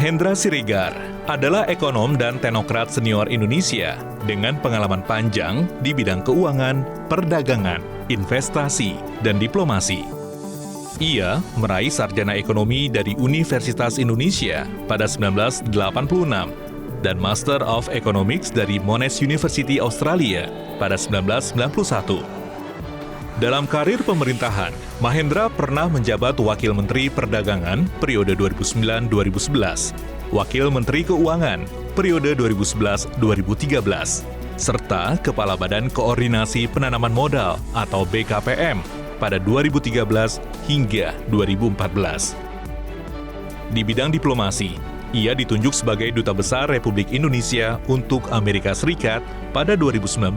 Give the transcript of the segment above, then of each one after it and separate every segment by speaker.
Speaker 1: Mahendra Siregar adalah ekonom dan teknokrat senior Indonesia dengan pengalaman panjang di bidang keuangan, perdagangan, investasi, dan diplomasi. Ia meraih sarjana ekonomi dari Universitas Indonesia pada 1986 dan Master of Economics dari Monash University Australia pada 1991. Dalam karir pemerintahan, Mahendra pernah menjabat Wakil Menteri Perdagangan periode 2009-2011, Wakil Menteri Keuangan periode 2011-2013, serta Kepala Badan Koordinasi Penanaman Modal atau BKPM pada 2013 hingga 2014. Di bidang diplomasi, ia ditunjuk sebagai Duta Besar Republik Indonesia untuk Amerika Serikat pada 2019,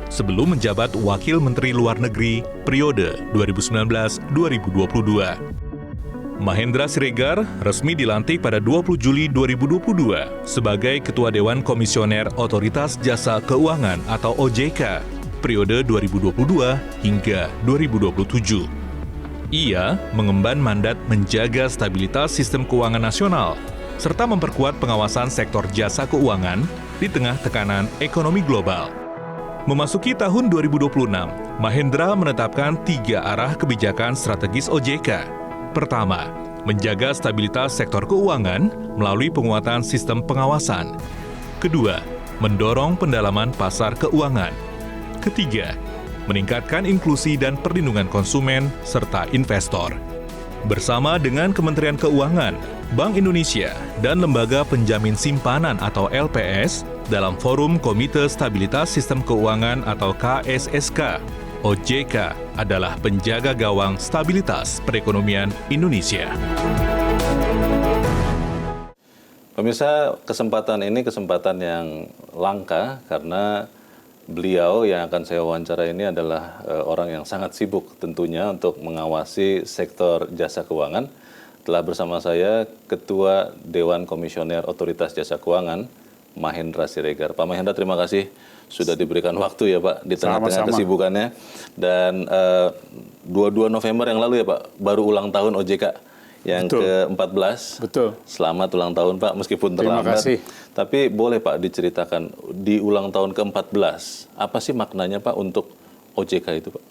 Speaker 1: sebelum menjabat Wakil Menteri Luar Negeri periode 2019-2022. Mahendra Siregar resmi dilantik pada 20 Juli 2022 sebagai Ketua Dewan Komisioner Otoritas Jasa Keuangan atau OJK periode 2022 hingga 2027. Ia mengemban mandat menjaga stabilitas sistem keuangan nasional serta memperkuat pengawasan sektor jasa keuangan di tengah tekanan ekonomi global. Memasuki tahun 2026, Mahendra menetapkan 3 arah kebijakan strategis OJK. Pertama, menjaga stabilitas sektor keuangan melalui penguatan sistem pengawasan. Kedua, mendorong pendalaman pasar keuangan. Ketiga, meningkatkan inklusi dan perlindungan konsumen serta investor. Bersama dengan Kementerian Keuangan, Bank Indonesia, dan Lembaga Penjamin Simpanan atau LPS, dalam Forum Komite Stabilitas Sistem Keuangan atau KSSK, OJK adalah penjaga gawang stabilitas perekonomian Indonesia.
Speaker 2: Pemirsa, kesempatan ini kesempatan yang langka karena beliau yang akan saya wawancara ini adalah orang yang sangat sibuk tentunya untuk mengawasi sektor jasa keuangan. Telah bersama saya Ketua Dewan Komisioner Otoritas Jasa Keuangan, Mahendra Siregar. Pak Mahendra, terima kasih sudah diberikan waktu ya Pak, di tengah-tengah kesibukannya. Dan 22 November yang lalu ya Pak, baru ulang tahun OJK yang ke-14.
Speaker 3: Betul.
Speaker 2: Selamat ulang tahun Pak, meskipun terlambat.
Speaker 3: Terima kasih.
Speaker 2: Tapi boleh Pak diceritakan, di ulang tahun ke-14, apa sih maknanya Pak untuk OJK itu Pak?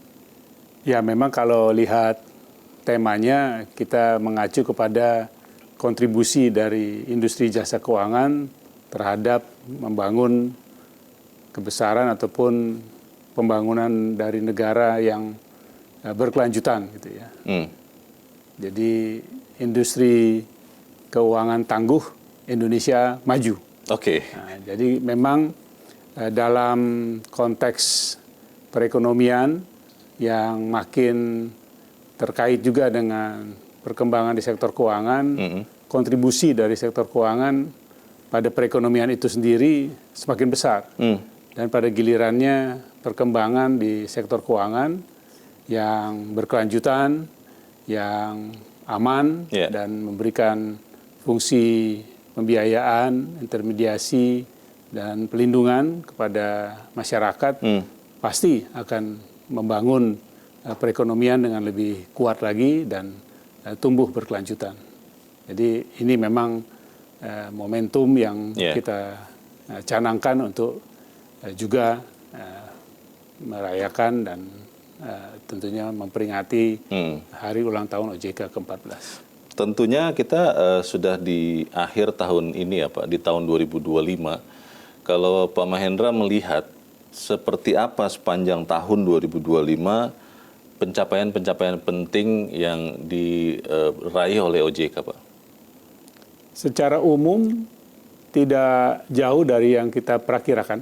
Speaker 3: Ya memang kalau lihat temanya, kita mengacu kepada kontribusi dari industri jasa keuangan terhadap membangun kebesaran ataupun pembangunan dari negara yang berkelanjutan gitu ya. Jadi industri keuangan tangguh, Indonesia maju.
Speaker 2: Oke.
Speaker 3: Nah, jadi memang dalam konteks perekonomian yang makin terkait juga dengan perkembangan di sektor keuangan, kontribusi dari sektor keuangan pada perekonomian itu sendiri semakin besar. Dan pada gilirannya perkembangan di sektor keuangan yang berkelanjutan, yang aman, dan memberikan fungsi pembiayaan, intermediasi, dan pelindungan kepada masyarakat, pasti akan membangun perekonomian dengan lebih kuat lagi dan tumbuh berkelanjutan. Jadi ini memang momentum yang kita canangkan untuk juga merayakan dan tentunya memperingati hari ulang tahun OJK ke-14.
Speaker 2: Tentunya kita sudah di akhir tahun ini ya Pak, di tahun 2025. Kalau Pak Mahendra melihat seperti apa sepanjang tahun 2025 pencapaian-pencapaian penting yang diraih oleh OJK Pak?
Speaker 3: Secara umum tidak jauh dari yang kita perakirakan.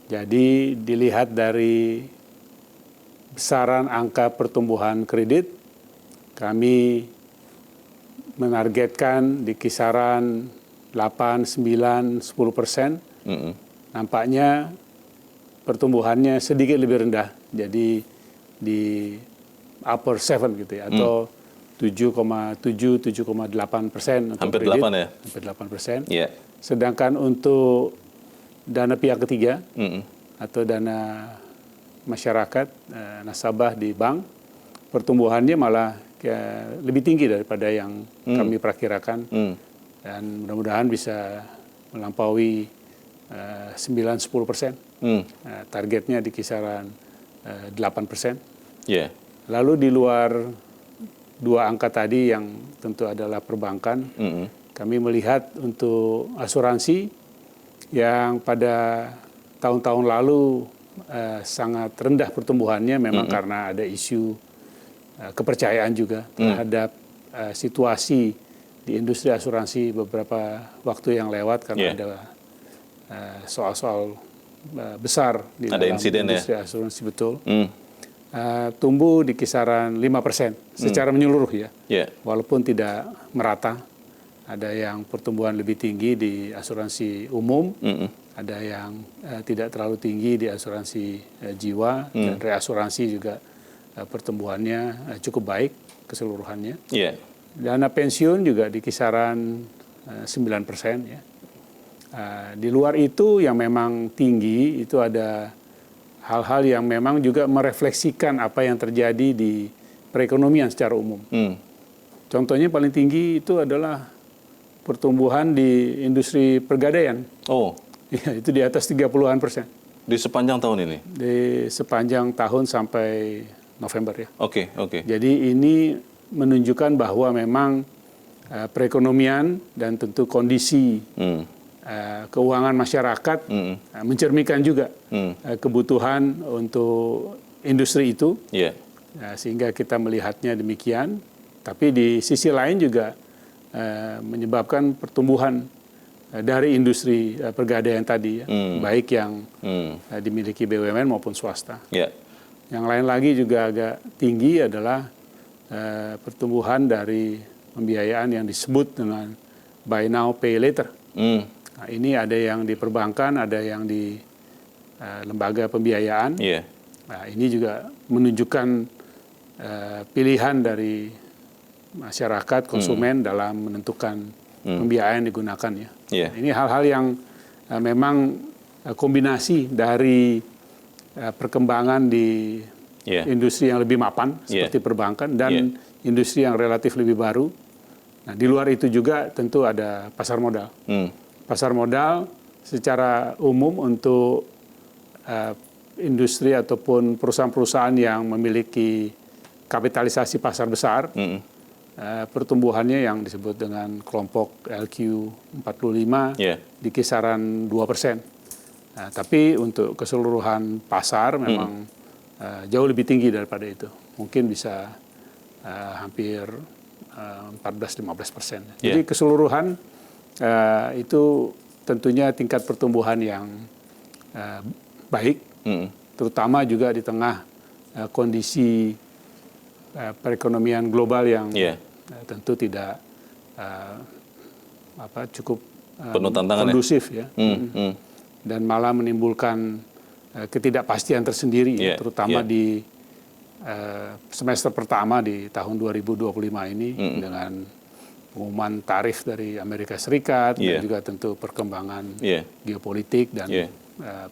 Speaker 3: Jadi dilihat dari besaran angka pertumbuhan kredit, kami menargetkan di kisaran 8, 9, 10%. Nampaknya pertumbuhannya sedikit lebih rendah, jadi di upper 7 gitu ya, atau 7,7, 7,8%.
Speaker 2: Hampir
Speaker 3: kredit,
Speaker 2: 8 ya?
Speaker 3: Hampir 8%.
Speaker 2: Yeah.
Speaker 3: Sedangkan untuk dana pihak ketiga atau dana masyarakat, nasabah di bank, pertumbuhannya malah lebih tinggi daripada yang kami perakirakan. dan mudah-mudahan bisa melampaui 9-10%. Targetnya di kisaran 8%.
Speaker 2: Yeah.
Speaker 3: Lalu di luar dua angka tadi yang tentu adalah perbankan, kami melihat untuk asuransi yang pada tahun-tahun lalu sangat rendah pertumbuhannya memang karena ada isu kepercayaan juga terhadap situasi di industri asuransi beberapa waktu yang lewat karena ada soal-soal besar di
Speaker 2: ada
Speaker 3: dalam
Speaker 2: insiden
Speaker 3: industri asuransi, betul. Tumbuh di kisaran 5% secara menyeluruh ya, walaupun tidak merata. Ada yang pertumbuhan lebih tinggi di asuransi umum, ada yang tidak terlalu tinggi di asuransi jiwa, dan reasuransi juga pertumbuhannya cukup baik keseluruhannya. Dana pensiun juga di kisaran 9% ya. Di luar itu yang memang tinggi itu ada hal-hal yang memang juga merefleksikan apa yang terjadi di perekonomian secara umum. Contohnya paling tinggi itu adalah pertumbuhan di industri pergadaian. Ya, itu di atas 30-an%.
Speaker 2: Di sepanjang tahun ini?
Speaker 3: Di sepanjang tahun sampai November ya.
Speaker 2: Oke.
Speaker 3: Jadi ini menunjukkan bahwa memang perekonomian dan tentu kondisi keuangan masyarakat mencerminkan juga kebutuhan untuk industri itu, sehingga kita melihatnya demikian. Tapi di sisi lain juga menyebabkan pertumbuhan dari industri pergadaian tadi, ya, baik yang dimiliki BUMN maupun swasta. Yang lain lagi juga agak tinggi adalah pertumbuhan dari pembiayaan yang disebut dengan buy now pay later. Nah, ini ada yang di perbankan, ada yang di lembaga pembiayaan. Nah, ini juga menunjukkan pilihan dari masyarakat, konsumen dalam menentukan pembiayaan digunakan ya. Ini hal-hal yang memang kombinasi dari perkembangan di industri yang lebih mapan seperti perbankan dan industri yang relatif lebih baru. Nah, di luar itu juga tentu ada pasar modal. Pasar modal secara umum untuk industri ataupun perusahaan-perusahaan yang memiliki kapitalisasi pasar besar, pertumbuhannya yang disebut dengan kelompok LQ45 di kisaran 2%. Nah, tapi untuk keseluruhan pasar memang jauh lebih tinggi daripada itu. Mungkin bisa hampir 14-15%. Jadi keseluruhan itu tentunya tingkat pertumbuhan yang baik, terutama juga di tengah kondisi perekonomian global yang tentu tidak cukup
Speaker 2: penuh tantangan,
Speaker 3: kondusif ya, dan malah menimbulkan ketidakpastian tersendiri, terutama di semester pertama di tahun 2025 ini dengan pengumuman tarif dari Amerika Serikat dan juga tentu perkembangan geopolitik dan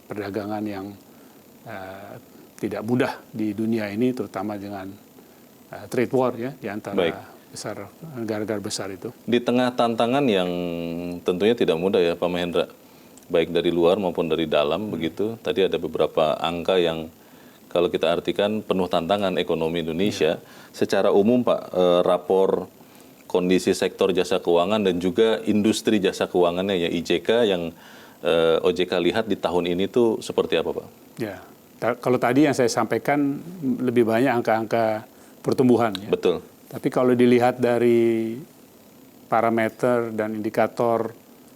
Speaker 3: perdagangan yang tidak mudah di dunia ini, terutama dengan trade war ya di antara negara-negara besar itu. Di
Speaker 2: tengah tantangan yang tentunya tidak mudah ya Pak Mahendra, baik dari luar maupun dari dalam begitu. Tadi ada beberapa angka yang kalau kita artikan penuh tantangan ekonomi Indonesia. Secara umum Pak, rapor kondisi sektor jasa keuangan dan juga industri jasa keuangannya ya IJK yang OJK lihat di tahun ini tuh seperti apa Pak? Ya,
Speaker 3: kalau tadi yang saya sampaikan lebih banyak angka-angka pertumbuhan. Ya.
Speaker 2: Betul.
Speaker 3: Tapi kalau dilihat dari parameter dan indikator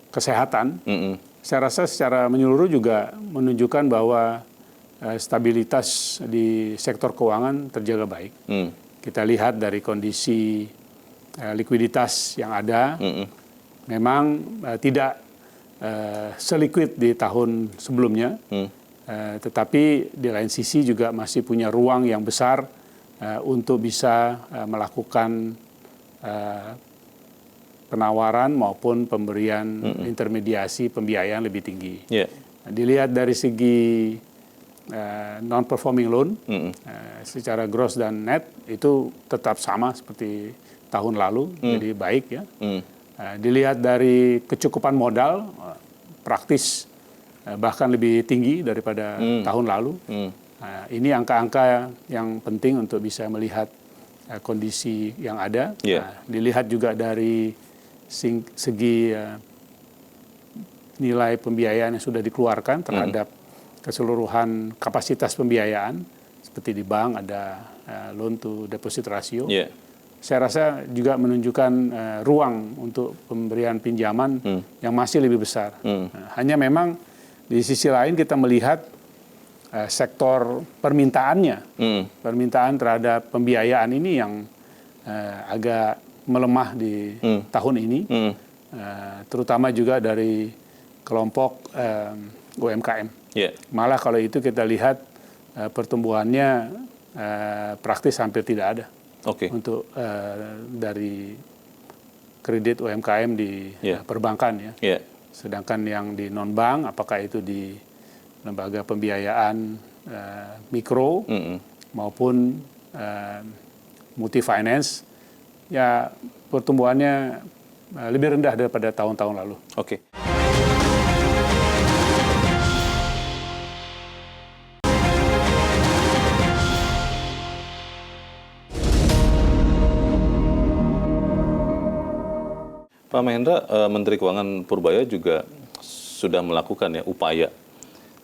Speaker 3: kesehatan, saya rasa secara menyeluruh juga menunjukkan bahwa stabilitas di sektor keuangan terjaga baik. Kita lihat dari kondisi likuiditas yang ada, memang tidak seliquid di tahun sebelumnya, tetapi di lain sisi juga masih punya ruang yang besar untuk bisa melakukan penawaran maupun pemberian intermediasi pembiayaan lebih tinggi. Dilihat dari segi non-performing loan, secara gross dan net itu tetap sama seperti tahun lalu, jadi baik ya. Dilihat dari kecukupan modal, praktis bahkan lebih tinggi daripada tahun lalu. Ini angka-angka yang penting untuk bisa melihat kondisi yang ada. Dilihat juga dari segi nilai pembiayaan yang sudah dikeluarkan terhadap keseluruhan kapasitas pembiayaan. Seperti di bank ada loan to deposit ratio. Saya rasa juga menunjukkan ruang untuk pemberian pinjaman yang masih lebih besar. Hanya memang di sisi lain kita melihat sektor permintaannya, permintaan terhadap pembiayaan ini yang agak melemah di tahun ini, terutama juga dari kelompok UMKM. Malah kalau itu kita lihat pertumbuhannya praktis hampir tidak ada untuk dari kredit UMKM di perbankan ya. Sedangkan yang di non-bank, apakah itu di lembaga pembiayaan mikro maupun multi finance, ya pertumbuhannya lebih rendah daripada tahun-tahun lalu.
Speaker 2: Pak Mahendra, Menteri Keuangan Purbaya juga sudah melakukan ya upaya.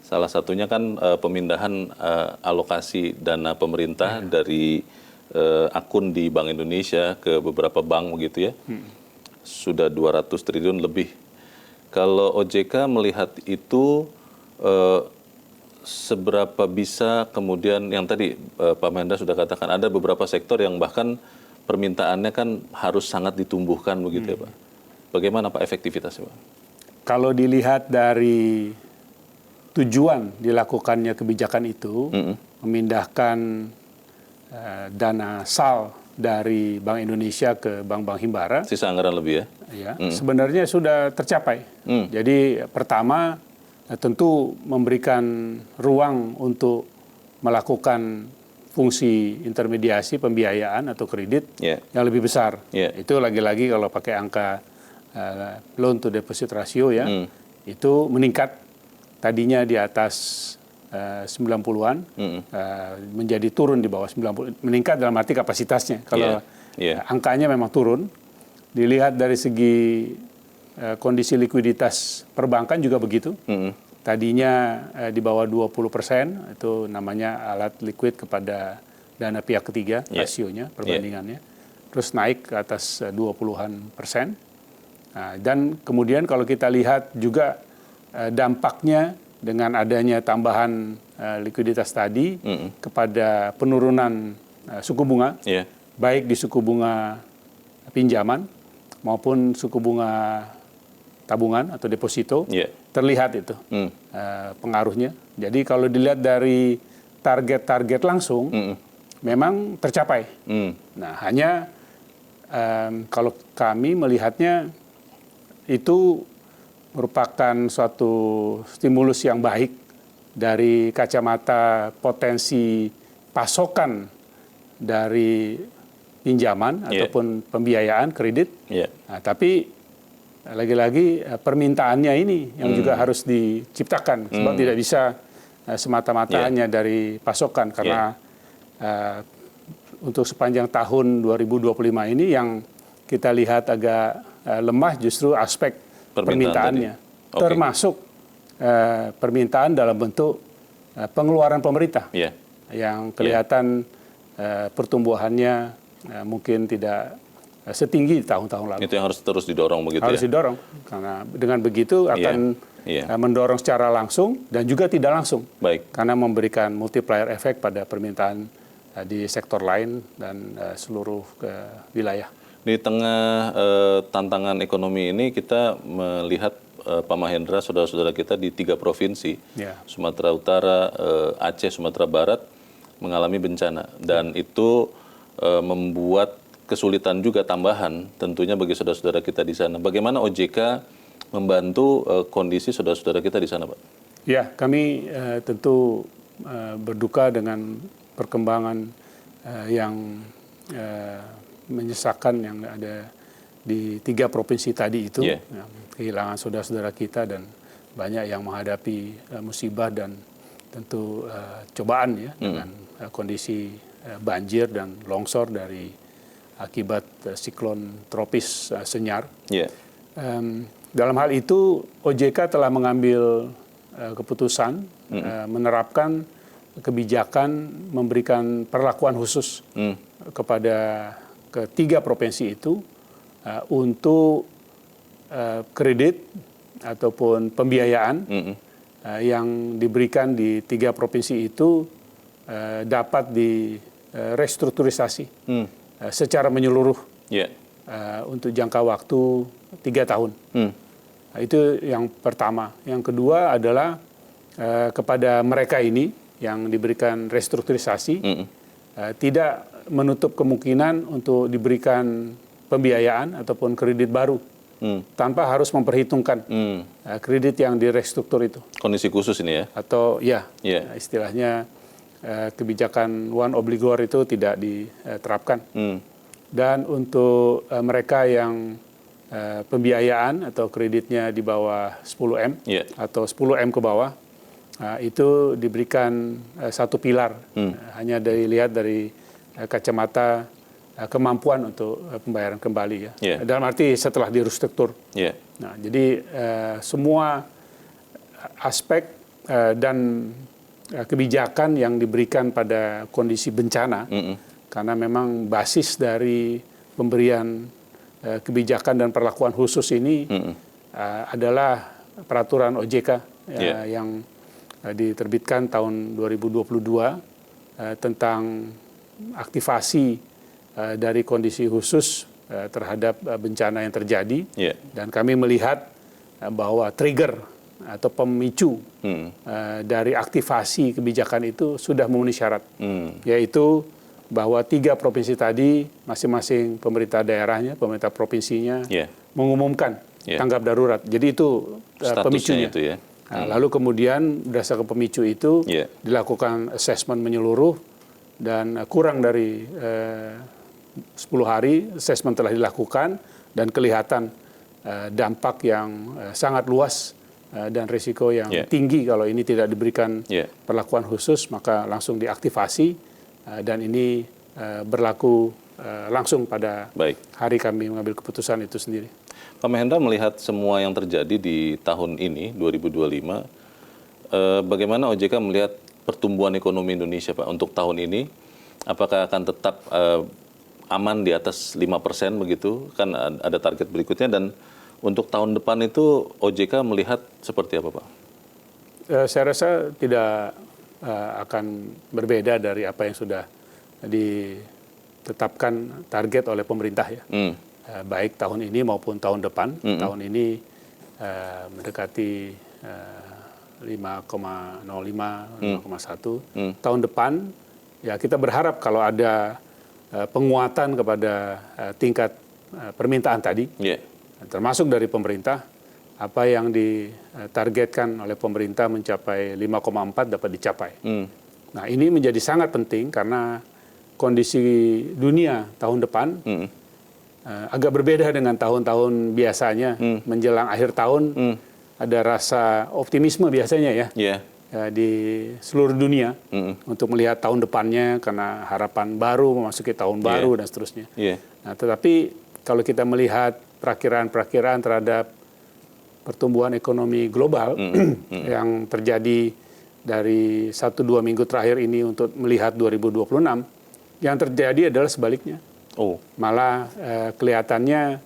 Speaker 2: Salah satunya kan pemindahan alokasi dana pemerintah dari akun di Bank Indonesia ke beberapa bank begitu ya. Sudah 200 triliun lebih. Kalau OJK melihat itu seberapa bisa kemudian yang tadi Pak Mahendra sudah katakan ada beberapa sektor yang bahkan permintaannya kan harus sangat ditumbuhkan begitu ya Pak. Bagaimana Pak efektivitasnya Pak? Kalau
Speaker 3: dilihat dari tujuan dilakukannya kebijakan itu, memindahkan dana SAL dari Bank Indonesia ke bank-bank himbara.
Speaker 2: Sisa anggaran lebih ya?
Speaker 3: Sebenarnya sudah tercapai. Jadi pertama tentu memberikan ruang untuk melakukan fungsi intermediasi pembiayaan atau kredit yang lebih besar. Itu lagi-lagi kalau pakai angka loan to deposit ratio ya, itu meningkat. Tadinya di atas 90-an, menjadi turun di bawah 90, meningkat dalam arti kapasitasnya. Kalau angkanya memang turun, dilihat dari segi kondisi likuiditas perbankan juga begitu. Tadinya di bawah 20%, itu namanya alat liquid kepada dana pihak ketiga, rasionya, perbandingannya. Terus naik ke atas 20-an%. Dan kemudian kalau kita lihat juga dampaknya dengan adanya tambahan likuiditas tadi kepada penurunan suku bunga, baik di suku bunga pinjaman maupun suku bunga tabungan atau deposito, terlihat itu pengaruhnya. Jadi kalau dilihat dari target-target langsung, memang tercapai. Nah, hanya kalau kami melihatnya itu merupakan suatu stimulus yang baik dari kacamata potensi pasokan dari pinjaman ataupun pembiayaan kredit. Nah, tapi lagi-lagi permintaannya ini yang juga harus diciptakan, sebab tidak bisa semata-mata hanya dari pasokan, karena untuk sepanjang tahun 2025 ini yang kita lihat agak lemah justru aspek permintaannya, termasuk permintaan dalam bentuk pengeluaran pemerintah yang kelihatan pertumbuhannya mungkin tidak setinggi tahun-tahun lalu.
Speaker 2: Itu yang harus terus didorong begitu
Speaker 3: harus didorong, karena dengan begitu akan mendorong secara langsung dan juga tidak langsung, karena memberikan multiplier efek pada permintaan di sektor lain dan seluruh wilayah.
Speaker 2: Di tengah tantangan ekonomi ini kita melihat Pak Mahendra, saudara-saudara kita di 3 provinsi, Sumatera Utara, Aceh, Sumatera Barat mengalami bencana, dan itu membuat kesulitan juga tambahan tentunya bagi saudara-saudara kita di sana. Bagaimana OJK membantu kondisi saudara-saudara kita di sana, Pak?
Speaker 3: Ya, kami tentu berduka dengan perkembangan yang menyesakan yang ada di 3 provinsi tadi itu,
Speaker 2: Yeah.
Speaker 3: kehilangan saudara-saudara kita dan banyak yang menghadapi musibah dan tentu cobaan ya dengan kondisi banjir dan longsor dari akibat siklon tropis Senyar.
Speaker 2: Yeah.
Speaker 3: Dalam hal itu OJK telah mengambil keputusan menerapkan kebijakan memberikan perlakuan khusus kepada ketiga provinsi itu untuk kredit ataupun pembiayaan yang diberikan di 3 provinsi itu dapat direstrukturisasi secara menyeluruh untuk jangka waktu 3 tahun. Nah, itu yang pertama. Yang kedua adalah kepada mereka ini yang diberikan restrukturisasi tidak menutup kemungkinan untuk diberikan pembiayaan ataupun kredit baru tanpa harus memperhitungkan kredit yang direstruktur itu.
Speaker 2: Kondisi khusus ini ya?
Speaker 3: Atau istilahnya kebijakan one obligor itu tidak diterapkan. Dan untuk mereka yang pembiayaan atau kreditnya di bawah 10M atau 10M ke bawah, itu diberikan satu pilar, hanya dilihat dari kacamata kemampuan untuk pembayaran kembali ya. Dalam arti setelah direstruktur. Nah, jadi semua aspek dan kebijakan yang diberikan pada kondisi bencana, karena memang basis dari pemberian kebijakan dan perlakuan khusus ini adalah peraturan OJK yang diterbitkan tahun 2022 tentang aktivasi dari kondisi khusus terhadap bencana yang terjadi. Dan kami melihat bahwa trigger atau pemicu dari aktivasi kebijakan itu sudah memenuhi syarat, yaitu bahwa 3 provinsi tadi masing-masing pemerintah daerahnya, pemerintah provinsinya mengumumkan tanggap darurat. Jadi itu pemicunya.
Speaker 2: Itu ya.
Speaker 3: Nah, lalu kemudian berdasarkan pemicu itu dilakukan assessment menyeluruh dan kurang dari 10 hari assessment telah dilakukan dan kelihatan dampak yang sangat luas dan risiko yang tinggi kalau ini tidak diberikan perlakuan khusus, maka langsung diaktifasi. Dan ini berlaku langsung pada hari kami mengambil keputusan itu sendiri.
Speaker 2: Pak Mahendra, melihat semua yang terjadi di tahun ini, 2025, bagaimana OJK melihat pertumbuhan ekonomi Indonesia, Pak, untuk tahun ini? Apakah akan tetap aman di atas 5% begitu? Kan ada target berikutnya, dan untuk tahun depan itu OJK melihat seperti apa, Pak?
Speaker 3: Saya rasa tidak akan berbeda dari apa yang sudah ditetapkan target oleh pemerintah ya, baik tahun ini maupun tahun depan. Tahun ini mendekati 5,05, 5,1. Tahun depan ya kita berharap kalau ada penguatan kepada tingkat permintaan tadi, termasuk dari pemerintah. Apa yang ditargetkan oleh pemerintah mencapai 5,4 dapat dicapai. Nah, ini menjadi sangat penting karena kondisi dunia tahun depan agak berbeda dengan tahun-tahun biasanya. Menjelang akhir tahun ada rasa optimisme biasanya ya, di seluruh dunia untuk melihat tahun depannya karena harapan baru memasuki tahun baru dan seterusnya. Nah, tetapi kalau kita melihat perakiraan-perakiraan terhadap pertumbuhan ekonomi global yang terjadi dari 1-2 minggu terakhir ini untuk melihat 2026, yang terjadi adalah sebaliknya. Malah kelihatannya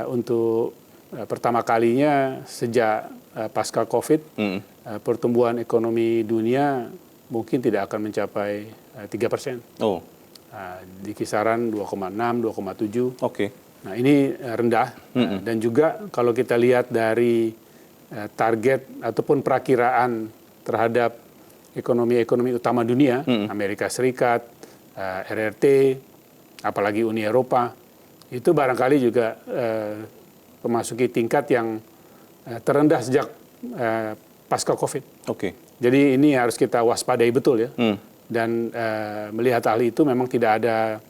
Speaker 3: untuk pertama kalinya sejak pasca COVID, pertumbuhan ekonomi dunia mungkin tidak akan mencapai 3%. Di kisaran 2,6, 2,7. Nah, ini rendah. Dan juga kalau kita lihat dari target ataupun perakiraan terhadap ekonomi utama dunia, Amerika Serikat, RRT, apalagi Uni Eropa, itu barangkali juga memasuki tingkat yang terendah sejak pasca COVID. Jadi ini harus kita waspadai betul ya. Dan melihat hal itu memang tidak ada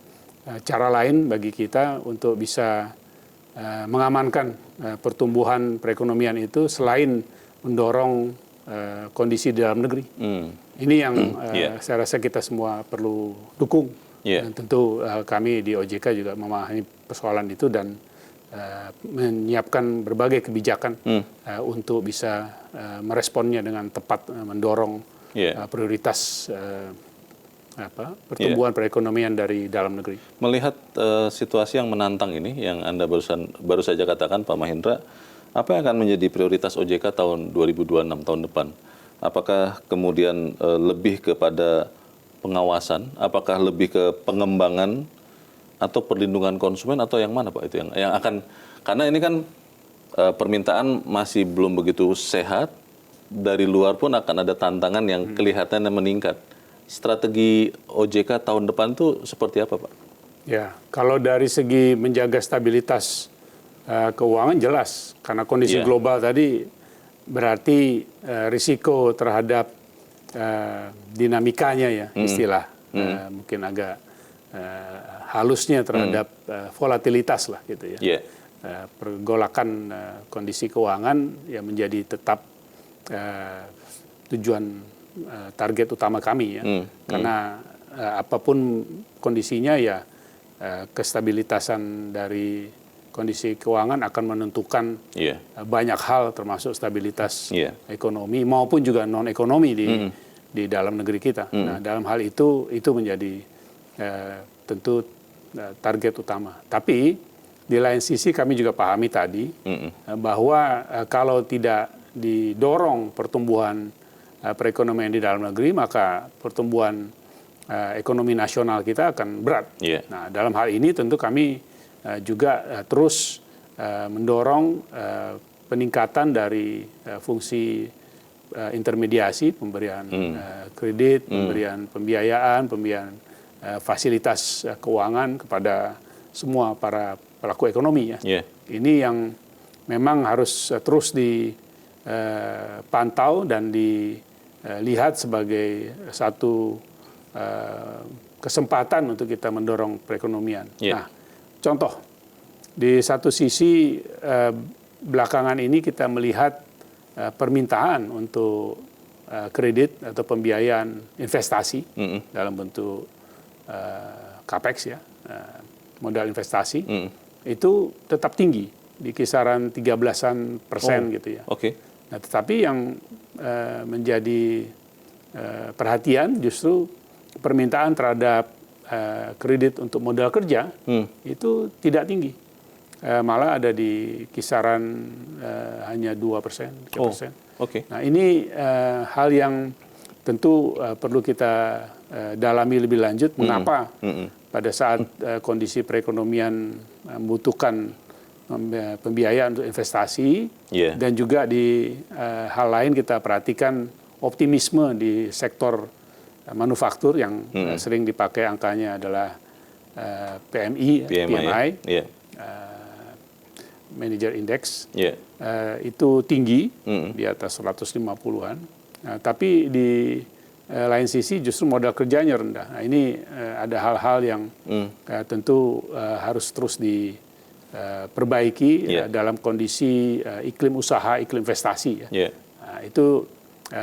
Speaker 3: cara lain bagi kita untuk bisa mengamankan pertumbuhan perekonomian itu selain mendorong kondisi di dalam negeri. Ini yang saya rasa kita semua perlu dukung. Dan tentu kami di OJK juga memahami persoalan itu dan menyiapkan berbagai kebijakan untuk bisa meresponnya dengan tepat, mendorong prioritas pertumbuhan perekonomian dari dalam negeri.
Speaker 2: Melihat situasi yang menantang ini, yang Anda baru saja katakan, Pak Mahendra, apa yang akan menjadi prioritas OJK tahun 2026, tahun depan? Apakah kemudian lebih kepada pengawasan, apakah lebih ke pengembangan atau perlindungan konsumen, atau yang mana Pak itu yang akan, karena ini kan permintaan masih belum begitu sehat, dari luar pun akan ada tantangan yang kelihatannya meningkat. Strategi OJK tahun depan itu seperti apa Pak?
Speaker 3: Ya, kalau dari segi menjaga stabilitas keuangan jelas, karena kondisi global tadi berarti risiko terhadap dinamikanya ya, istilah mungkin agak halusnya terhadap volatilitas lah gitu ya. Pergolakan kondisi keuangan ya menjadi tetap tujuan target utama kami ya, karena apapun kondisinya ya kestabilitasan dari kondisi keuangan akan menentukan banyak hal, termasuk stabilitas ekonomi maupun juga non ekonomi di dalam negeri kita. Nah, dalam hal itu menjadi tentu target utama. Tapi di lain sisi kami juga pahami tadi bahwa kalau tidak didorong pertumbuhan perekonomian di dalam negeri, maka pertumbuhan ekonomi nasional kita akan berat. Nah, dalam hal ini tentu kami juga terus mendorong peningkatan dari fungsi intermediasi, pemberian kredit, pemberian pembiayaan, pemberian fasilitas keuangan kepada semua para pelaku ekonomi ya. Ini yang memang harus terus dipantau dan dilihat sebagai satu kesempatan untuk kita mendorong perekonomian. Nah, contoh, di satu sisi belakangan ini kita melihat permintaan untuk kredit atau pembiayaan investasi dalam bentuk capex ya, modal investasi, itu tetap tinggi di kisaran 13% gitu ya. Nah, tetapi yang menjadi perhatian justru permintaan terhadap kredit untuk modal kerja itu tidak tinggi, malah ada di kisaran hanya 2%, 3%. Nah, ini hal yang tentu perlu kita dalami lebih lanjut. Mengapa pada saat kondisi perekonomian membutuhkan pembiayaan untuk investasi, dan juga di hal lain kita perhatikan optimisme di sektor manufaktur yang sering dipakai angkanya adalah PMI, Manager Index, itu tinggi di atas 150-an. Nah, tapi di lain sisi justru modal kerjanya rendah. Nah, ini ada hal-hal yang tentu harus terus diperbaiki dalam kondisi iklim usaha, iklim investasi. Nah, itu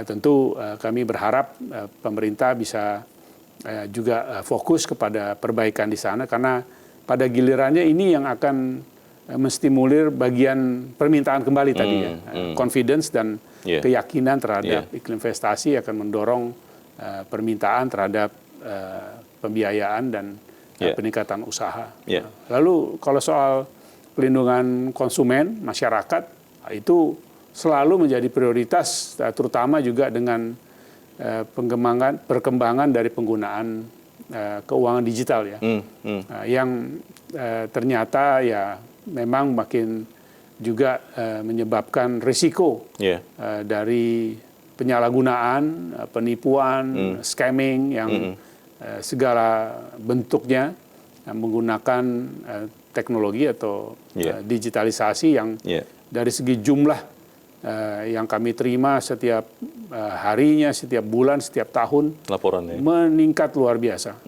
Speaker 3: tentu kami berharap pemerintah bisa juga fokus kepada perbaikan di sana, karena pada gilirannya ini yang akan menstimulir bagian permintaan kembali tadi ya. Confidence dan keyakinan terhadap iklim investasi akan mendorong permintaan terhadap pembiayaan dan peningkatan usaha. Lalu kalau soal pelindungan konsumen, masyarakat, itu selalu menjadi prioritas, terutama juga dengan perkembangan dari penggunaan keuangan digital ya, yang ternyata ya memang makin juga menyebabkan risiko dari penyalahgunaan, penipuan, scamming yang segala bentuknya menggunakan teknologi atau digitalisasi yang dari segi jumlah yang kami terima setiap harinya, setiap bulan, setiap tahun
Speaker 2: laporannya
Speaker 3: meningkat luar biasa.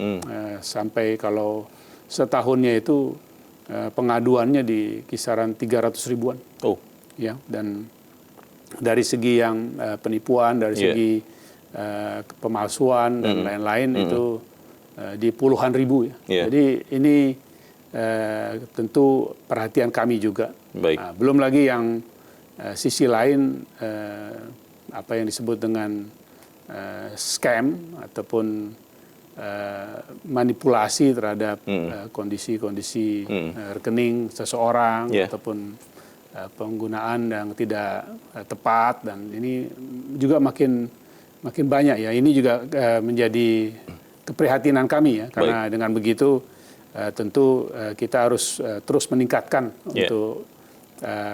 Speaker 3: Sampai kalau setahunnya itu pengaduannya di kisaran 300 ribuan.
Speaker 2: Oh.
Speaker 3: Ya, dan dari segi yang penipuan, dari segi pemalsuan dan lain-lain itu di puluhan ribu ya.
Speaker 2: Yeah.
Speaker 3: Jadi ini tentu perhatian kami juga.
Speaker 2: Baik.
Speaker 3: Belum lagi yang sisi lain apa yang disebut dengan scam ataupun manipulasi terhadap kondisi-kondisi rekening seseorang ataupun penggunaan yang tidak tepat, dan ini juga makin banyak ya. Ini juga menjadi keprihatinan kami ya, karena dengan begitu tentu kita harus terus meningkatkan untuk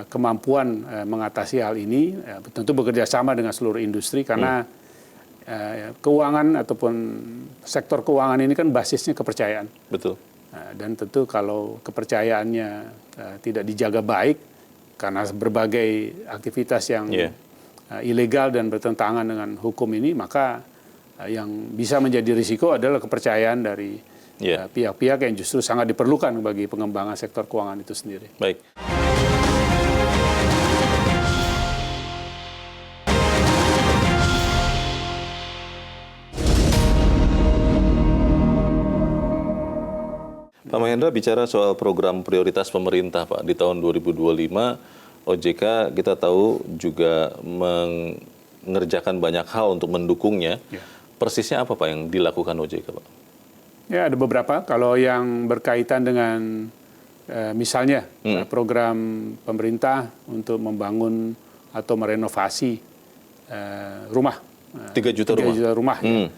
Speaker 3: kemampuan mengatasi hal ini, tentu bekerja sama dengan seluruh industri, karena keuangan ataupun sektor keuangan ini kan basisnya kepercayaan.
Speaker 2: Betul.
Speaker 3: Dan tentu kalau kepercayaannya tidak dijaga baik karena berbagai aktivitas yang ilegal dan bertentangan dengan hukum ini, maka yang bisa menjadi risiko adalah kepercayaan dari pihak-pihak yang justru sangat diperlukan bagi pengembangan sektor keuangan itu sendiri.
Speaker 2: Baik. Pak Mahendra, bicara soal program prioritas pemerintah, Pak, di tahun 2025 OJK kita tahu juga mengerjakan banyak hal untuk mendukungnya. Ya. Persisnya apa, Pak, yang dilakukan OJK, Pak?
Speaker 3: Ya, ada beberapa. Kalau yang berkaitan dengan misalnya program pemerintah untuk membangun atau merenovasi rumah.
Speaker 2: 3 juta
Speaker 3: rumah. Ya.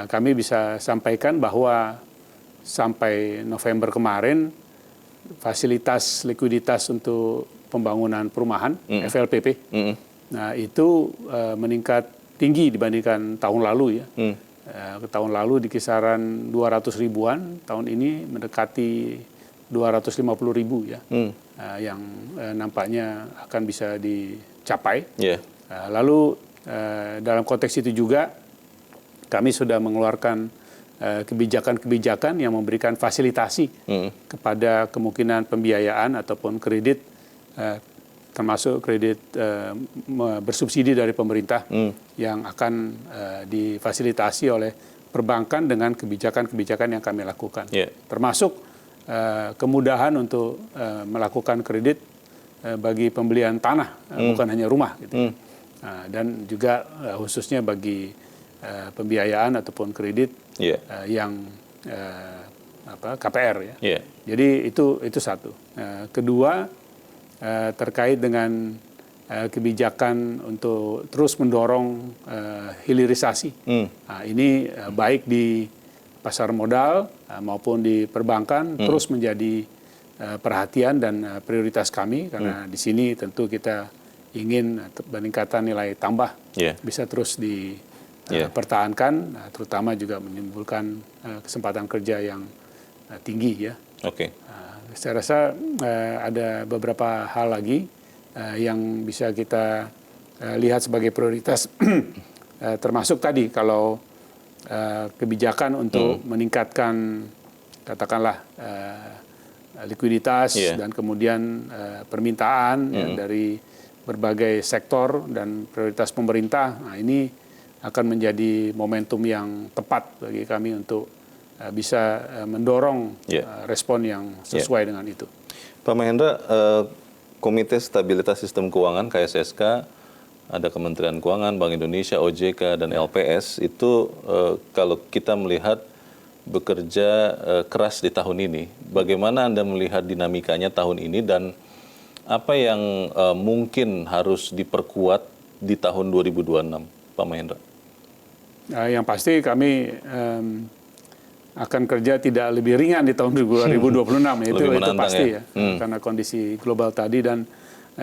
Speaker 3: Kami bisa sampaikan bahwa sampai November kemarin fasilitas likuiditas untuk pembangunan perumahan FLPP, nah itu meningkat tinggi dibandingkan tahun lalu ya. Tahun lalu di kisaran 200 ribuan, tahun ini mendekati 250 ribu ya, yang nampaknya akan bisa dicapai. Lalu dalam konteks itu juga kami sudah mengeluarkan kebijakan-kebijakan yang memberikan fasilitasi kepada kemungkinan pembiayaan ataupun kredit, termasuk kredit bersubsidi dari pemerintah yang akan difasilitasi oleh perbankan dengan kebijakan-kebijakan yang kami lakukan. Termasuk kemudahan untuk melakukan kredit bagi pembelian tanah, bukan hanya rumah gitu. Dan juga khususnya bagi pembiayaan ataupun kredit yang KPR ya. Jadi itu satu. Kedua, terkait dengan kebijakan untuk terus mendorong hilirisasi. Ini baik di pasar modal maupun di perbankan terus menjadi perhatian dan prioritas kami, karena di sini tentu kita ingin peningkatan nilai tambah bisa terus dipertahankan, terutama juga menimbulkan kesempatan kerja yang tinggi ya. Saya rasa ada beberapa hal lagi yang bisa kita lihat sebagai prioritas, termasuk tadi kalau kebijakan untuk meningkatkan katakanlah likuiditas dan kemudian permintaan dari berbagai sektor dan prioritas pemerintah. Nah, ini akan menjadi momentum yang tepat bagi kami untuk bisa mendorong respon yang sesuai dengan itu.
Speaker 2: Pak Mahendra, Komite Stabilitas Sistem Keuangan KSSK, ada Kementerian Keuangan, Bank Indonesia, OJK, dan LPS itu kalau kita melihat bekerja keras di tahun ini. Bagaimana Anda melihat dinamikanya tahun ini dan apa yang mungkin harus diperkuat di tahun 2026, Pak Mahendra?
Speaker 3: Yang pasti kami akan kerja tidak lebih ringan di tahun 2026, itu pasti ya. Karena kondisi global tadi dan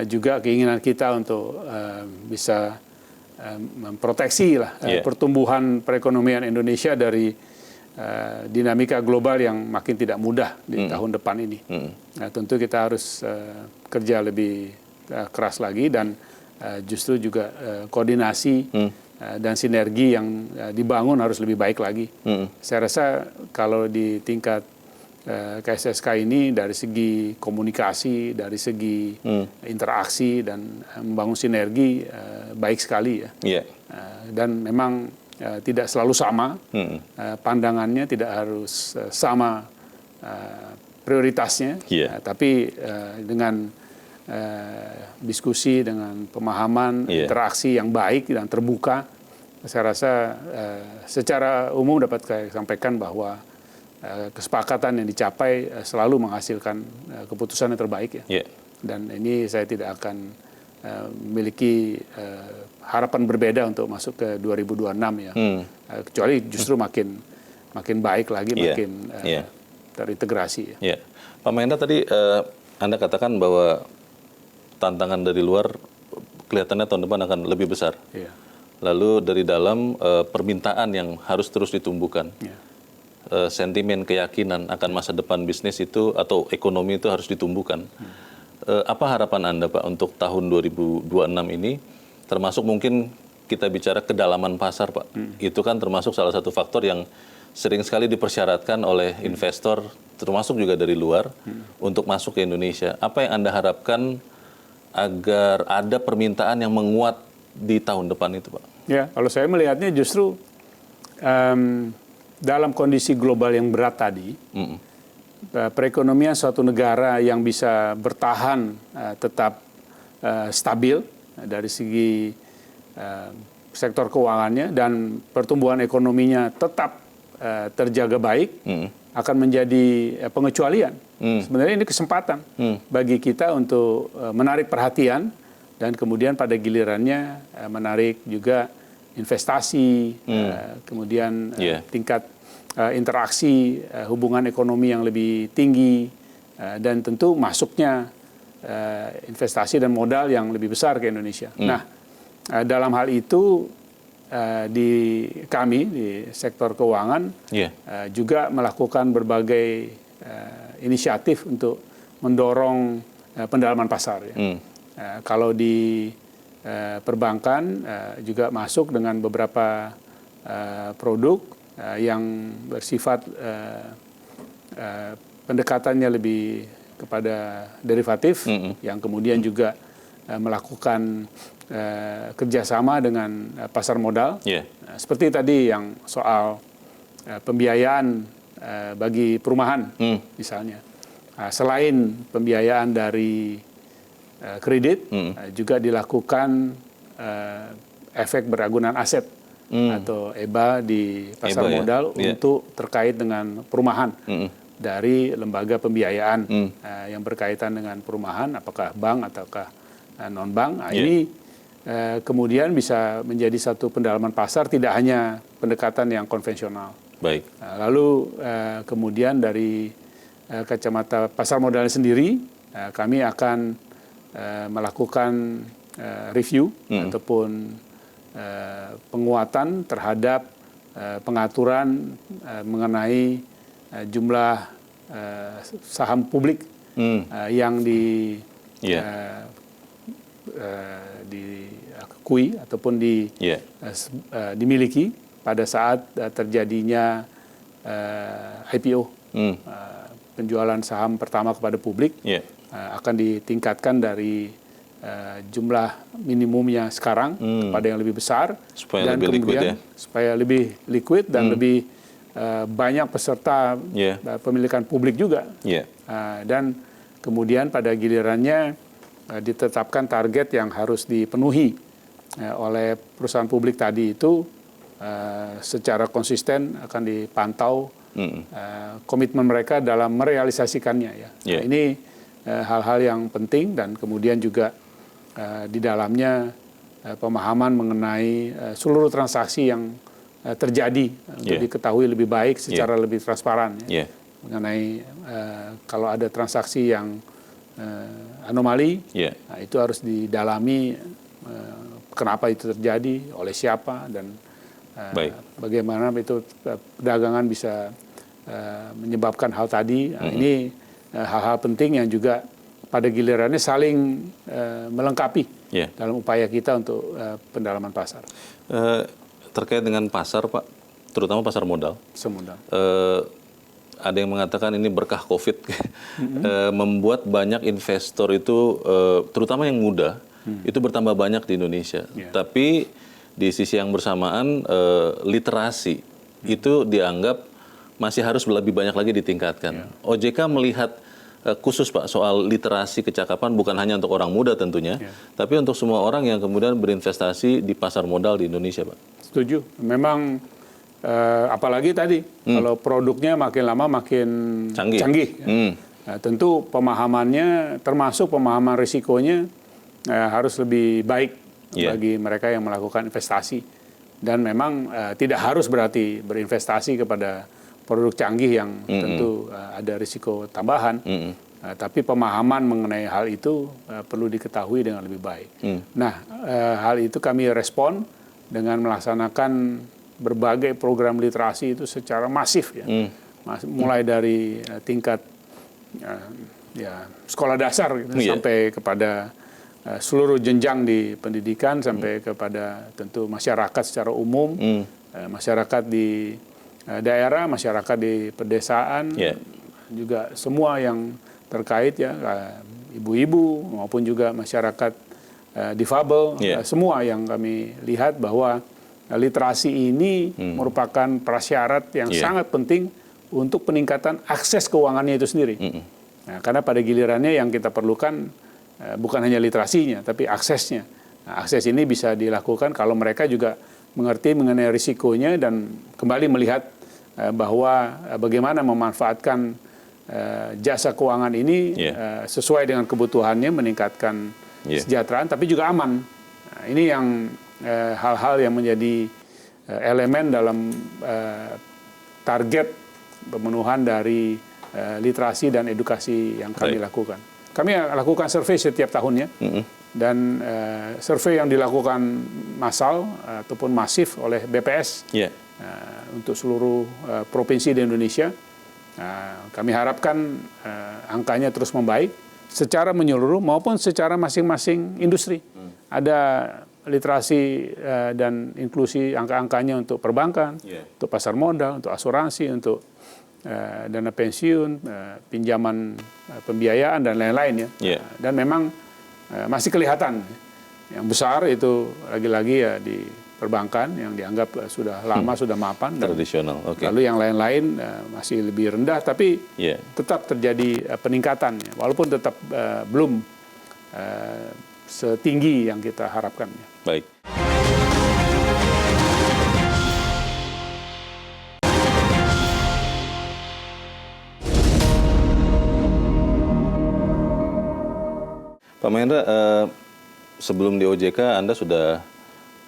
Speaker 3: juga keinginan kita untuk bisa memproteksi pertumbuhan perekonomian Indonesia dari dinamika global yang makin tidak mudah di tahun depan ini. Nah, tentu kita harus kerja lebih keras lagi dan justru juga koordinasi dan sinergi yang dibangun harus lebih baik lagi. Saya rasa kalau di tingkat KSSK ini dari segi komunikasi, dari segi interaksi dan membangun sinergi baik sekali ya.
Speaker 2: Yeah.
Speaker 3: Dan memang tidak selalu sama pandangannya, tidak harus sama prioritasnya, tapi dengan diskusi, dengan pemahaman, interaksi yang baik dan terbuka, saya rasa secara umum dapat saya sampaikan bahwa kesepakatan yang dicapai selalu menghasilkan keputusan yang terbaik ya. Dan ini saya tidak akan memiliki harapan berbeda untuk masuk ke 2026 ya. Kecuali justru makin baik lagi, makin terintegrasi ya.
Speaker 2: Pak Mahendra, tadi Anda katakan bahwa tantangan dari luar kelihatannya tahun depan akan lebih besar. Lalu dari dalam permintaan yang harus terus ditumbuhkan. Sentimen keyakinan akan masa depan bisnis itu atau ekonomi itu harus ditumbuhkan. Apa harapan Anda Pak untuk tahun 2026 ini, termasuk mungkin kita bicara kedalaman pasar Pak, itu kan termasuk salah satu faktor yang sering sekali dipersyaratkan oleh investor, termasuk juga dari luar, untuk masuk ke Indonesia. Apa yang Anda harapkan agar ada permintaan yang menguat di tahun depan itu Pak?
Speaker 3: Ya, kalau saya melihatnya justru dalam kondisi global yang berat tadi, perekonomian suatu negara yang bisa bertahan tetap stabil dari segi sektor keuangannya dan pertumbuhan ekonominya tetap terjaga baik, akan menjadi pengecualian. Sebenarnya ini kesempatan bagi kita untuk menarik perhatian dan kemudian pada gilirannya menarik juga investasi, kemudian tingkat interaksi, hubungan ekonomi yang lebih tinggi, dan tentu masuknya investasi dan modal yang lebih besar ke Indonesia. Nah, dalam hal itu kami di sektor keuangan juga melakukan berbagai inisiatif untuk mendorong pendalaman pasar. Kalau di perbankan juga masuk dengan beberapa produk yang bersifat pendekatannya lebih kepada derivatif, yang kemudian juga melakukan kerjasama dengan pasar modal. Seperti tadi yang soal pembiayaan bagi perumahan misalnya. Selain pembiayaan dari kredit, juga dilakukan efek beragunan aset atau EBA di pasar modal untuk terkait dengan perumahan dari lembaga pembiayaan yang berkaitan dengan perumahan, apakah bank ataukah non-bank. Ini kemudian bisa menjadi satu pendalaman pasar, tidak hanya pendekatan yang konvensional. Lalu kemudian dari kacamata pasar modal sendiri, kami akan melakukan review ataupun penguatan terhadap pengaturan mengenai jumlah saham publik yang diakui ataupun dimiliki pada saat terjadinya IPO, penjualan saham pertama kepada publik. Akan ditingkatkan dari jumlah minimumnya sekarang kepada yang lebih besar,
Speaker 2: supaya
Speaker 3: dan
Speaker 2: lebih
Speaker 3: kemudian
Speaker 2: liquid,
Speaker 3: supaya lebih liquid dan lebih banyak peserta pemilikan publik juga. Dan kemudian pada gilirannya ditetapkan target yang harus dipenuhi oleh perusahaan publik tadi itu secara konsisten akan dipantau komitmen mereka dalam merealisasikannya ya. Nah, ini hal-hal yang penting, dan kemudian juga di dalamnya pemahaman mengenai seluruh transaksi yang terjadi untuk diketahui lebih baik secara lebih transparan mengenai kalau ada transaksi yang anomali, nah, itu harus didalami kenapa itu terjadi, oleh siapa, dan bagaimana itu perdagangan bisa menyebabkan hal tadi. Nah, ini hal-hal penting yang juga pada gilirannya saling melengkapi dalam upaya kita untuk pendalaman pasar.
Speaker 2: Terkait dengan pasar Pak, terutama pasar modal. ada yang mengatakan ini berkah COVID, membuat banyak investor itu, terutama yang muda, itu bertambah banyak di Indonesia. Tapi di sisi yang bersamaan, literasi itu dianggap masih harus lebih banyak lagi ditingkatkan. OJK melihat khusus Pak soal literasi kecakapan bukan hanya untuk orang muda tentunya, tapi untuk semua orang yang kemudian berinvestasi di pasar modal di Indonesia, Pak. Setuju.
Speaker 3: Memang apalagi tadi kalau produknya makin lama makin canggih. Nah, tentu pemahamannya termasuk pemahaman risikonya harus lebih baik bagi mereka yang melakukan investasi. Dan memang tidak harus berarti berinvestasi kepada produk canggih yang tentu ada risiko tambahan. Tapi pemahaman mengenai hal itu perlu diketahui dengan lebih baik. Nah, hal itu kami respon dengan melaksanakan berbagai program literasi itu secara masif ya. Mulai dari tingkat sekolah dasar gitu, sampai kepada seluruh jenjang di pendidikan, sampai kepada tentu masyarakat secara umum, masyarakat di daerah, masyarakat di pedesaan, juga semua yang terkait ya, ibu-ibu maupun juga masyarakat difabel, semua yang kami lihat bahwa literasi ini merupakan prasyarat yang sangat penting untuk peningkatan akses keuangannya itu sendiri. Nah, karena pada gilirannya yang kita perlukan bukan hanya literasinya, tapi aksesnya. Nah, akses ini bisa dilakukan kalau mereka juga mengerti mengenai risikonya dan kembali melihat bahwa bagaimana memanfaatkan jasa keuangan ini sesuai dengan kebutuhannya, meningkatkan kesejahteraan, tapi juga aman. Nah, ini yang hal-hal yang menjadi elemen dalam target pemenuhan dari literasi dan edukasi yang kami lakukan. Kami lakukan survei setiap tahunnya, dan survei yang dilakukan massal ataupun masif oleh BPS untuk seluruh provinsi di Indonesia. Kami harapkan angkanya terus membaik secara menyeluruh maupun secara masing-masing industri. Ada literasi dan inklusi angka-angkanya untuk perbankan, untuk pasar modal, untuk asuransi, untuk dana pensiun, pinjaman pembiayaan dan lain-lain ya. Dan memang masih kelihatan yang besar itu lagi-lagi ya di perbankan yang dianggap sudah lama, sudah mapan,
Speaker 2: tradisional.
Speaker 3: Lalu yang lain-lain masih lebih rendah, tapi tetap terjadi peningkatan, walaupun tetap belum setinggi yang kita harapkan.
Speaker 2: Baik. Pak Mahendra, sebelum di OJK Anda sudah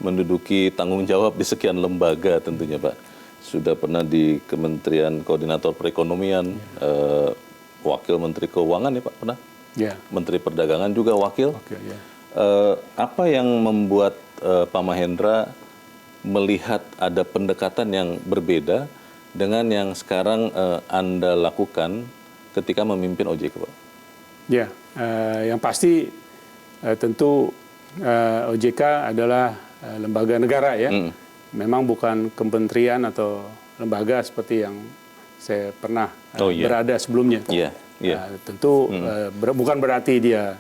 Speaker 2: menduduki tanggung jawab di sekian lembaga tentunya Pak. Sudah pernah di Kementerian Koordinator Perekonomian, Wakil Menteri Keuangan ya Pak, pernah? Menteri Perdagangan juga wakil. Apa yang membuat Pak Mahendra melihat ada pendekatan yang berbeda dengan yang sekarang Anda lakukan ketika memimpin OJK Pak?
Speaker 3: Yang pasti tentu OJK adalah lembaga negara ya. Memang bukan kementerian atau lembaga seperti yang saya pernah berada sebelumnya. Tentu bukan berarti dia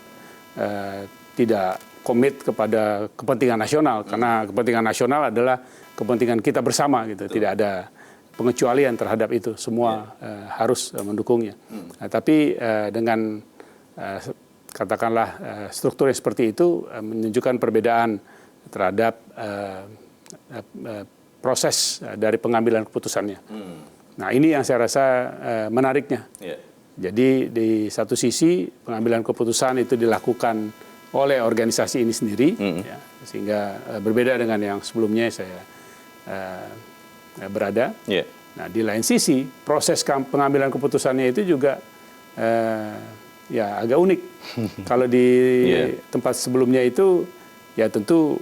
Speaker 3: tidak komit kepada kepentingan nasional, karena kepentingan nasional adalah kepentingan kita bersama gitu. Tidak ada pengecualian terhadap itu, semua harus mendukungnya. Tapi dengan katakanlah struktur yang seperti itu menunjukkan perbedaan terhadap proses dari pengambilan keputusannya. Nah, ini yang saya rasa menariknya. Jadi di satu sisi pengambilan keputusan itu dilakukan oleh organisasi ini sendiri, sehingga berbeda dengan yang sebelumnya saya berada. Nah, di lain sisi proses pengambilan keputusannya itu juga agak unik. Kalau di tempat sebelumnya itu ya tentu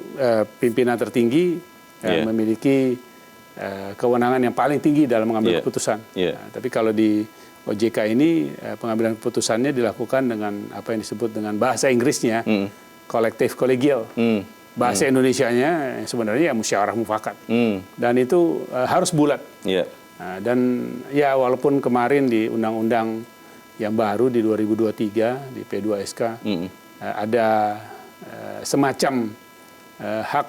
Speaker 3: pimpinan tertinggi memiliki kewenangan yang paling tinggi dalam mengambil keputusan. Nah, tapi kalau di OJK ini pengambilan keputusannya dilakukan dengan apa yang disebut dengan bahasa Inggrisnya kolektif kolegial. Bahasa Indonesianya sebenarnya musyawarah mufakat. Dan itu harus bulat. Dan ya walaupun kemarin di undang-undang yang baru di 2023 di P2SK ada semacam hak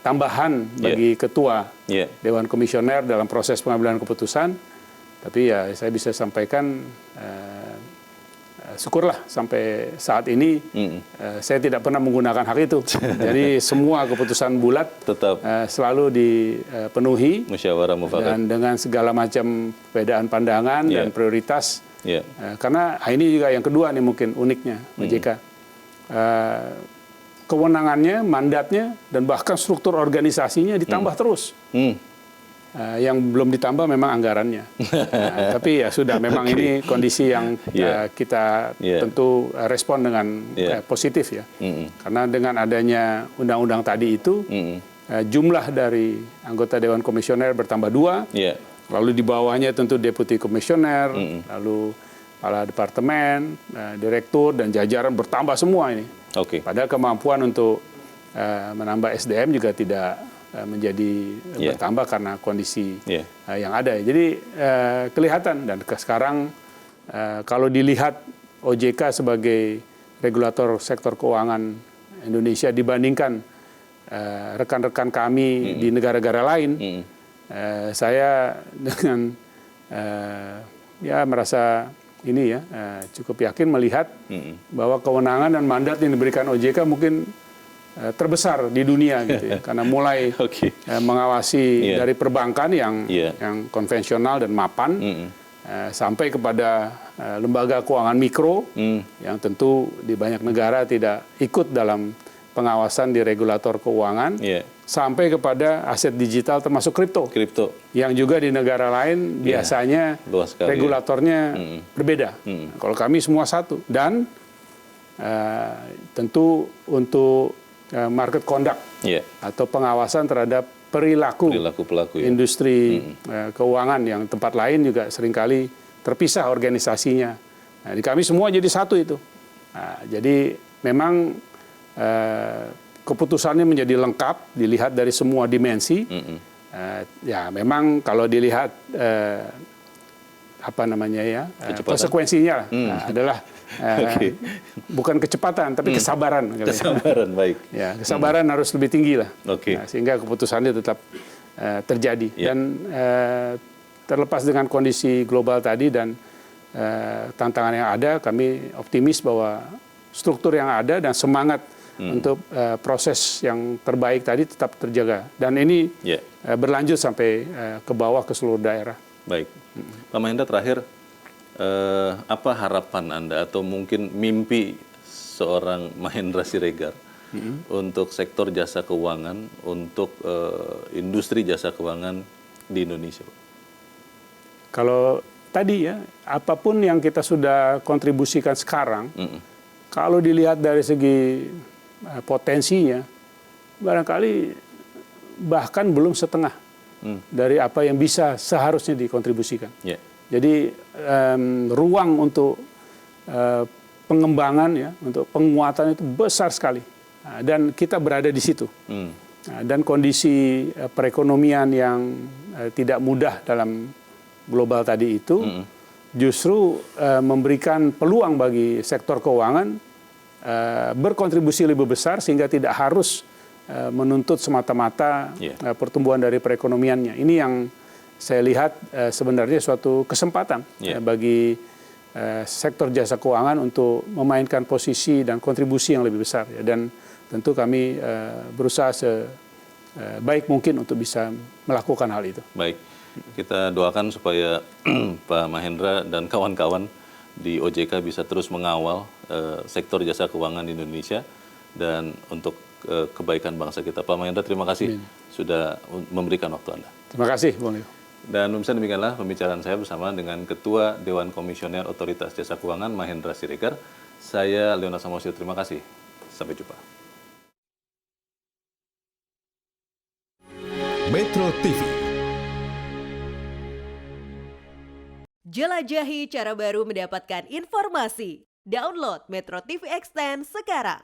Speaker 3: tambahan bagi ketua Dewan Komisioner dalam proses pengambilan keputusan, tapi ya saya bisa sampaikan syukurlah sampai saat ini saya tidak pernah menggunakan hak itu. Jadi semua keputusan bulat
Speaker 2: Tetap
Speaker 3: selalu dipenuhi
Speaker 2: musyawarah mufakat.
Speaker 3: dan dengan segala macam perbedaan pandangan dan prioritas. Karena ini juga yang kedua nih mungkin uniknya OJK. Kewenangannya, mandatnya, dan bahkan struktur organisasinya ditambah terus. Yang belum ditambah memang anggarannya. Tapi ya sudah, memang ini kondisi yang kita tentu respon dengan positif ya. Karena dengan adanya undang-undang tadi itu, jumlah dari anggota Dewan Komisioner bertambah 2, lalu di bawahnya tentu Deputi Komisioner, lalu kepala departemen, direktur, dan jajaran bertambah semua ini. Padahal kemampuan untuk menambah SDM juga tidak menjadi bertambah karena kondisi yang ada. Jadi kelihatan, dan sekarang kalau dilihat OJK sebagai regulator sektor keuangan Indonesia dibandingkan rekan-rekan kami di negara-negara lain, saya dengan ya merasa ini ya cukup yakin melihat bahwa kewenangan dan mandat yang diberikan OJK mungkin terbesar di dunia gitu ya, karena mulai mengawasi dari perbankan yang konvensional dan mapan sampai kepada lembaga keuangan mikro yang tentu di banyak negara tidak ikut dalam pengawasan di regulator keuangan, sampai kepada aset digital termasuk kripto yang juga di negara lain biasanya regulatornya berbeda. Kalau kami semua satu, dan tentu untuk market conduct atau pengawasan terhadap perilaku
Speaker 2: pelaku
Speaker 3: industri keuangan yang tempat lain juga seringkali terpisah organisasinya. Nah, di kami semua jadi satu itu. Nah, jadi memang keputusannya menjadi lengkap dilihat dari semua dimensi. Ya memang kalau dilihat apa namanya ya konsekuensinya adalah bukan kecepatan tapi kesabaran.
Speaker 2: Kesabaran, baik.
Speaker 3: Ya, kesabaran harus lebih tinggi lah. Nah, sehingga keputusannya tetap terjadi. Dan terlepas dengan kondisi global tadi dan tantangan yang ada, kami optimis bahwa struktur yang ada dan semangat untuk proses yang terbaik tadi tetap terjaga. Dan ini berlanjut sampai ke bawah ke seluruh daerah.
Speaker 2: Baik. Pak Mahendra, terakhir, apa harapan Anda atau mungkin mimpi seorang Mahendra Siregar untuk sektor jasa keuangan, untuk industri jasa keuangan di Indonesia?
Speaker 3: Kalau tadi ya, apapun yang kita sudah kontribusikan sekarang, kalau dilihat dari segi potensinya, barangkali bahkan belum setengah dari apa yang bisa seharusnya dikontribusikan. Jadi ruang untuk pengembangan ya, untuk penguatan itu besar sekali. Nah, dan kita berada di situ. Nah, dan kondisi perekonomian yang tidak mudah dalam global tadi itu justru memberikan peluang bagi sektor keuangan berkontribusi lebih besar sehingga tidak harus menuntut semata-mata pertumbuhan dari perekonomiannya. Ini yang saya lihat sebenarnya suatu kesempatan bagi sektor jasa keuangan untuk memainkan posisi dan kontribusi yang lebih besar. Dan tentu kami berusaha sebaik mungkin untuk bisa melakukan hal itu.
Speaker 2: Baik, kita doakan supaya Pak Mahendra dan kawan-kawan di OJK bisa terus mengawal sektor jasa keuangan di Indonesia dan untuk kebaikan bangsa kita. Pak Mahendra, terima kasih sudah memberikan waktu Anda.
Speaker 3: Terima kasih, Bung Leo.
Speaker 2: Dan pemirsa, demikianlah pembicaraan saya bersama dengan Ketua Dewan Komisioner Otoritas Jasa Keuangan Mahendra Siregar. Saya Leona Samosir, terima kasih. Sampai jumpa.
Speaker 4: Metro TV.
Speaker 5: Jelajahi cara baru mendapatkan informasi. Download Metro TV Extend sekarang.